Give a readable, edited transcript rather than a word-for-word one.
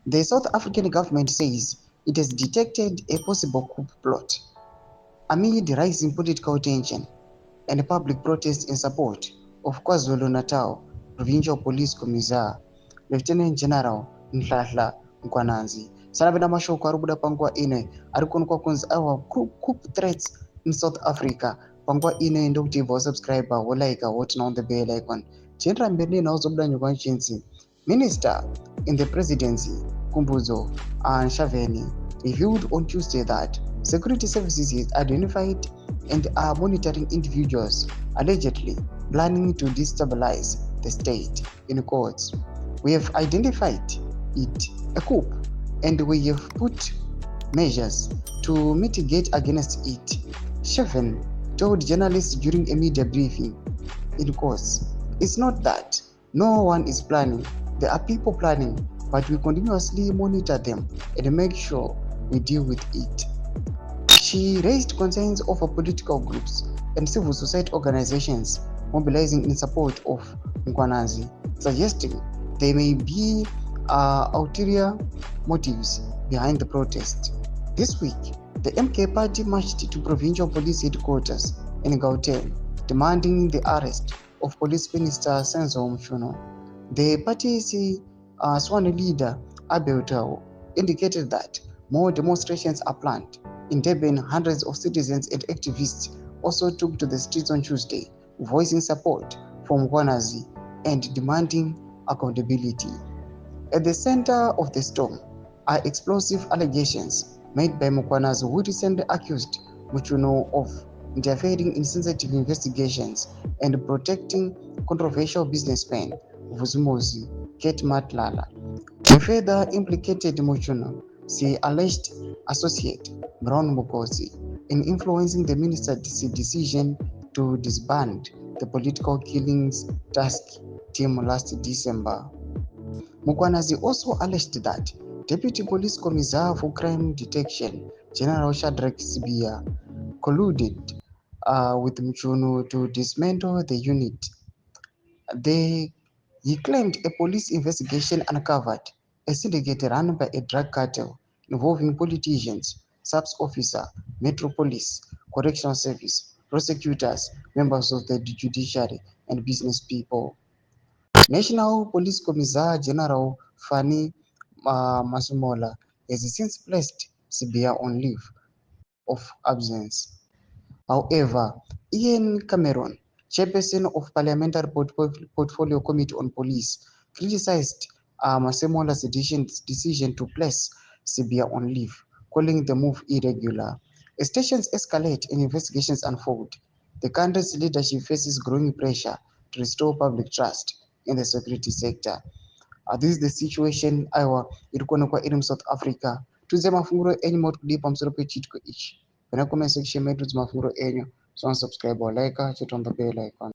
The South African government says it has detected a possible coup plot amid rising political tension and public protest in support of KwaZulu-Natal Provincial Police Commissar Lieutenant General Nhlanhla Mkhwanazi. Sanapenda mashoko ari kubuda panguva ino ari kuonekwa kunzi aiwa coup threats in South Africa. Panguva ino ndokuti ibva wasubscribe wolike wotina on the bell icon. Tiendera mberi nawo zobuda nyika nchinzi Minister in the Presidency Kumbudzo Nshavheni revealed on Tuesday that security services has identified and are monitoring individuals allegedly planning to destabilize the state. In quotes, we have identified it a coup and we have put measures to mitigate against it, Sheven told journalists during a media briefing. In quotes, it's not that no one is planning, there are people planning, but we continuously monitor them and make sure we deal with it. She raised concerns over political groups and civil society organizations mobilizing in support of Mkhwanazi, suggesting there may be ulterior motives behind the protest. This week, the MK party marched to provincial police headquarters in Gauteng, demanding the arrest of Police Minister Senzo Mchunu. The party's sworn leader, Abel Tau, indicated that more demonstrations are planned. In Durban, hundreds of citizens and activists also took to the streets on Tuesday, voicing support for Mkhwanazi and demanding accountability. At the center of the storm are explosive allegations made by Mkhwanazi, who recently accused Mchunu of interfering in sensitive investigations and protecting controversial businessman Vuzumozi Kate Matlala. He further implicated Mchunu, the alleged associate Brown Mugozi, in influencing the minister's decision to disband the political killings task team last December. Mkhwanazi also alleged that Deputy Police Commissar for Crime Detection, General Shadrack Sibia, colluded with Mchunu to dismantle the unit. He claimed a police investigation uncovered a syndicate run by a drug cartel involving politicians, subs officer, Metro Police, Correctional Service, prosecutors, members of the judiciary, and business people. National Police Commissar General Fani Masumola has since placed Sibia on leave of absence. However, Ian Cameron, chairperson of Parliamentary Portfolio Committee on Police, criticized Masemola's decision to place Sibia on leave, calling the move irregular. As tensions escalate and investigations unfold, the country's leadership faces growing pressure to restore public trust in the security sector. This is the situation aiwa iri kuonekwa iri muSouth Africa. Tuze mafunguro enyu moti kudii pamusoro pechitiko ichi. Pana comment section medu mafunguro enyu. So subscribe or like, hit on the bell icon.